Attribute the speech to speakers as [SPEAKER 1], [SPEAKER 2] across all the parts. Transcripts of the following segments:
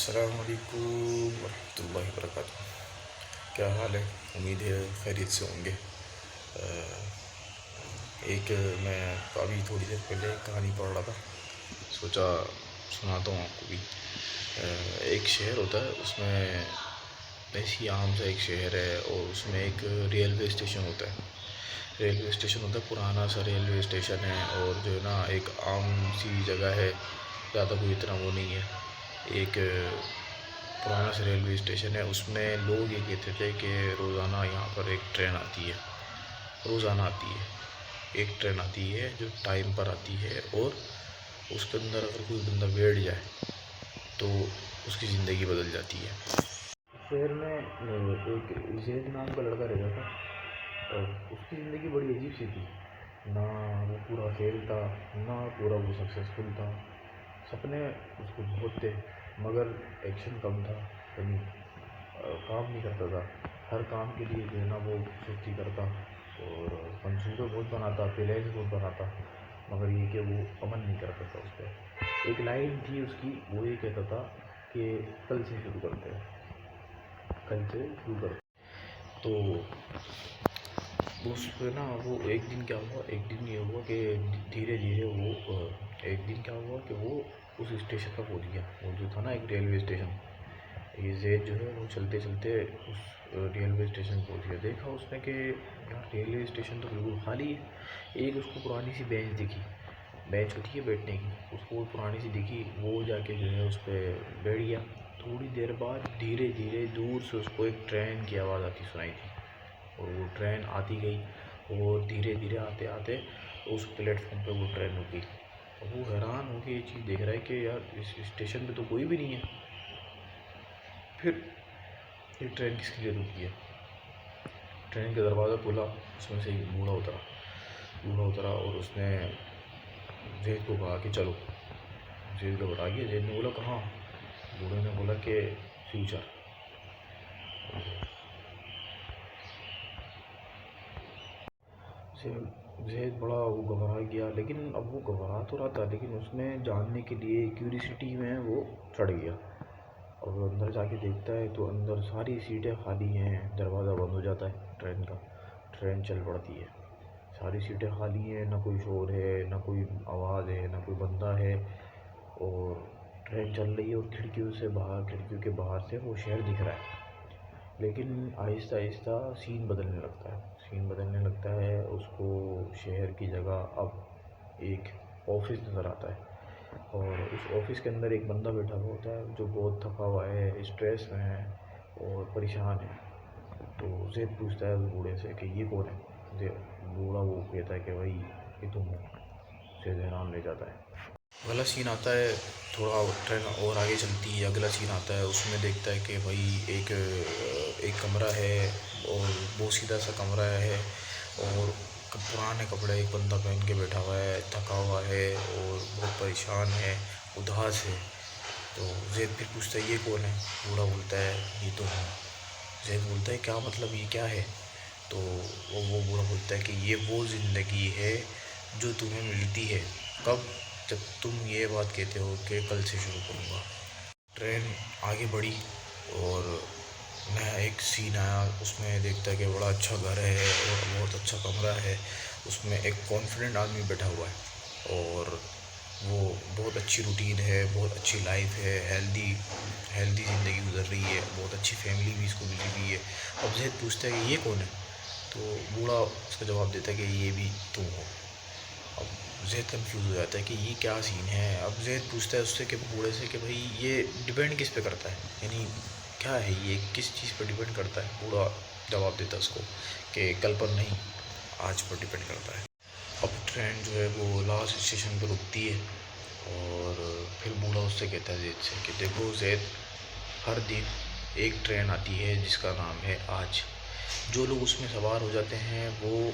[SPEAKER 1] السلام علیکم ورحمۃ اللہ وبرکاتہ۔ کیا حال ہے؟ امید ہے خیریت سے ہوں گے۔ ایک میں ابھی تھوڑی دیر پہلے کہانی پڑھ رہا تھا، سوچا سناتا ہوں آپ کو بھی۔ ایک شہر ہوتا ہے، اس میں ایسی عام سا ایک شہر ہے، اور اس میں ایک ریلوے اسٹیشن ہوتا ہے۔ ریلوے اسٹیشن ہوتا ہے، پرانا سا ریلوے اسٹیشن ہے، اور جو ہے نا ایک عام سی جگہ ہے، زیادہ کوئی اتنا وہ نہیں ہے۔ ایک پرانا سا ریلوے اسٹیشن ہے، اس میں لوگ یہ کہتے تھے کہ روزانہ یہاں پر ایک ٹرین آتی ہے، روزانہ آتی ہے، ایک ٹرین آتی ہے جو ٹائم پر آتی ہے، اور اس کے اندر اگر کوئی بندہ بیٹھ جائے تو اس کی زندگی بدل جاتی ہے۔ شہر میں ایک زید نام کا لڑکا رہتا تھا، اور اس کی زندگی بڑی عجیب سی تھی۔ نہ وہ پورا فیل تھا، نہ پورا وہ سکسیزفل تھا۔ سپنے اس کو بہت تھے، مگر ایکشن کم تھا، یعنی کام نہیں کرتا تھا۔ ہر کام کے لیے جو ہے نا وہ سستی کرتا، اور منصوبے بہت بناتا، پلانس بہت بناتا، مگر یہ کہ وہ عمل نہیں کرتا تھا اس پہ۔ ایک لائن تھی اس کی، وہ یہ کہتا تھا کہ کل سے شروع کرتے ہیں، کل سے شروع کرتے ہیں۔ تو اس پہ نا وہ ایک دن کیا ہوا، ایک دن یہ ہوا کہ دھیرے دھیرے وہ ایک دن کیا ہوا کہ وہ اس اسٹیشن پر پہنچ گیا، وہ جو تھا نا ایک ریلوے اسٹیشن۔ یہ زید جو ہے وہ چلتے چلتے اس ریلوے اسٹیشن پہنچ گیا۔ دیکھا اس نے کہ یار ریلوے اسٹیشن تو بالکل خالی ہے۔ ایک اس کو پرانی سی بینچ دکھی، بینچ ہوتی ہے بیٹھنے کی، اس کو پرانی سی دکھی، وہ جا کے جو ہے اس پہ بیٹھ گیا۔ تھوڑی دیر بعد دھیرے دھیرے دور سے اس کو ایک ٹرین کی آواز آتی سنائی تھی، اور وہ ٹرین آتی گئی، اور دھیرے دھیرے آتے آتے اس پلیٹ فارم پہ وہ ٹرین رکی۔ وہ حیران ہو کے یہ چیز دیکھ رہا ہے کہ یار اس اسٹیشن پہ تو کوئی بھی نہیں ہے۔ پھر یہ ٹرین کس کے لیے رکی ہے؟ ٹرین کا دروازہ کھلا، اس میں سے ایک بوڑھا اترا، اور اس نے زید کو کہا کہ چلو۔ زید گھبرا گیا، زید نے بولا کہاں؟ بوڑھے نے بولا کہ فیوچر۔ زید بڑا وہ گھبرا گیا، لیکن اب وہ گھبرا تو رہا تھا، لیکن اس نے جاننے کے لیے کیوریسٹی میں وہ چڑھ گیا، اور اندر جا کے دیکھتا ہے تو اندر ساری سیٹیں خالی ہیں۔ دروازہ بند ہو جاتا ہے ٹرین کا، ٹرین چل پڑتی ہے، ساری سیٹیں خالی ہیں، نہ کوئی شور ہے، نہ کوئی آواز ہے، نہ کوئی بندہ ہے، اور ٹرین چل رہی ہے، اور کھڑکیوں کے باہر سے وہ شہر دکھ رہا ہے۔ لیکن آہستہ آہستہ سین بدلنے لگتا ہے، اس کو شہر کی جگہ اب ایک آفس نظر آتا ہے، اور اس آفس کے اندر ایک بندہ بیٹھا ہوا ہوتا ہے جو بہت تھکا ہوا ہے، اسٹریس میں ہے، اور پریشان ہے۔ تو زید پوچھتا ہے اس بوڑھے سے کہ یہ کون ہے؟ بوڑھا وہ کہتا ہے کہ بھائی یہ تم ہو۔ زید حیران رہ جاتا ہے۔ اگلا سین آتا ہے، تھوڑا ٹرین اور آگے چلتی ہے، اگلا سین آتا ہے، اس میں دیکھتا ہے کہ بھائی ایک کمرہ ہے، اور بہت سیدھا سا کمرہ ہے، اور پرانے کپڑے ایک بندہ پہن کے بیٹھا ہوا ہے، تھکا ہوا ہے، اور بہت پریشان ہے، اداس ہے۔ تو زید پھر پوچھتا ہے یہ کون ہے؟ بوڑھا بولتا ہے یہ تو ہوں۔ زید بولتا ہے کیا مطلب، یہ کیا ہے؟ تو وہ بوڑھا بولتا ہے کہ یہ وہ زندگی ہے جو تمہیں ملتی ہے کب؟ جب تم یہ بات کہتے ہو کہ کل سے شروع کروں گا۔ ٹرین آگے بڑھی، اور نیا ایک سین آیا، اس میں دیکھتا ہے کہ بڑا اچھا گھر ہے، اور بہت اچھا کمرہ ہے، اس میں ایک کانفیڈنٹ آدمی بیٹھا ہوا ہے، اور وہ بہت اچھی روٹین ہے، بہت اچھی لائف ہے، ہیلدی زندگی گزر رہی ہے، بہت اچھی فیملی بھی اس کو ملی ہوئی ہے۔ اب زید پوچھتا ہے کہ یہ کون ہے؟ تو بوڑھا اس کا جواب دیتا ہے کہ یہ بھی تم ہو۔ اب زید کنفیوز ہو جاتا ہے کہ یہ کیا سین ہے۔ اب زید پوچھتا ہے اس سے کہ بوڑھے سے کہ بھائی یہ ڈیپینڈ کس پہ کرتا ہے، یعنی کیا ہے، یہ کس چیز پر ڈیپینڈ کرتا ہے؟ بوڑھا جواب دیتا ہے اس کو کہ کل پر نہیں، آج پر ڈیپینڈ کرتا ہے۔ اب ٹرین جو ہے وہ لاسٹ اسٹیشن پہ رکتی ہے، اور پھر بوڑھا اس سے کہتا ہے زید سے کہ دیکھو زید، ہر دن ایک ٹرین آتی ہے جس کا نام ہے آج۔ جو لوگ اس میں سوار ہو جاتے ہیں وہ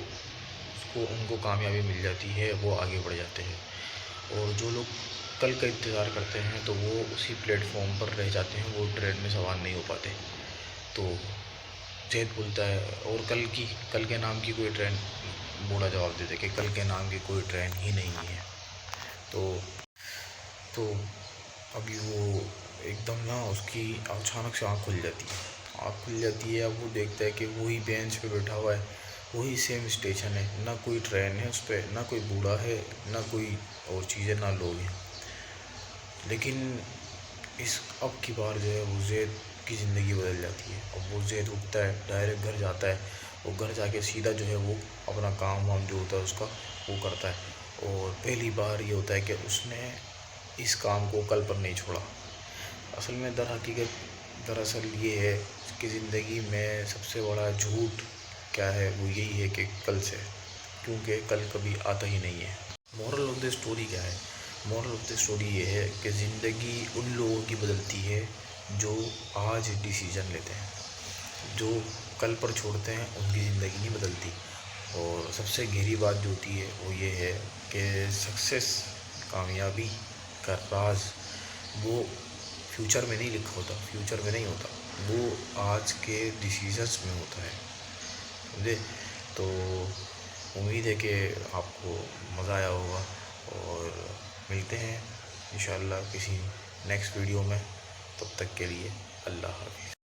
[SPEAKER 1] ان کو کامیابی مل جاتی ہے، وہ آگے بڑھ جاتے ہیں، اور جو لوگ کل کا انتظار کرتے ہیں تو وہ اسی پلیٹ فارم پر رہ جاتے ہیں، وہ ٹرین میں سوار نہیں ہو پاتے۔ تو زید بولتا ہے اور کل کے نام کی کوئی ٹرین؟ بوڑھا جواب دیتا ہے کہ کل کے نام کی کوئی ٹرین ہی نہیں ہے۔ تو ابھی وہ ایک دم نا اس کی اچانک سے آنکھ کھل جاتی ہے. اب وہ دیکھتا ہے کہ وہی بینچ پہ بیٹھا ہوا ہے، وہی سیم اسٹیشن ہے، نہ کوئی ٹرین ہے اس پہ، نہ کوئی بوڑھا ہے، نہ کوئی اور چیزیں، نہ لوگ ہیں. لیکن اب کی بار جو ہے وہ زید کی زندگی بدل جاتی ہے. اب وہ زید اٹھتا ہے، ڈائریکٹ گھر جاتا ہے. وہ گھر جا کے سیدھا جو ہے وہ اپنا کام وام جو ہوتا ہے اس کا وہ کرتا ہے. اور پہلی بار یہ ہوتا ہے کہ اس نے اس کام کو کل پر نہیں چھوڑا. اصل میں دراصل یہ ہے کہ زندگی میں سب سے بڑا جھوٹ کیا ہے، وہ یہی ہے کہ کل سے، کیونکہ کل کبھی آتا ہی نہیں ہے. مورل آف دا اسٹوری کیا ہے؟ مورل آف دا اسٹوری یہ ہے کہ زندگی ان لوگوں کی بدلتی ہے جو آج ڈیسیجن لیتے ہیں. جو کل پر چھوڑتے ہیں ان کی زندگی نہیں بدلتی. اور سب سے گہری بات جو ہوتی ہے وہ یہ ہے کہ سکسیس، کامیابی کا راز وہ فیوچر میں نہیں لکھا ہوتا، فیوچر میں نہیں ہوتا، وہ آج کے ڈیسیزنس میں ہوتا ہے. سمجھے؟ تو امید ہے کہ آپ کو مزہ آیا ہوگا، اور ملتے ہیں انشاءاللہ کسی نیکسٹ ویڈیو میں. تب تک کے لیے اللہ حافظ.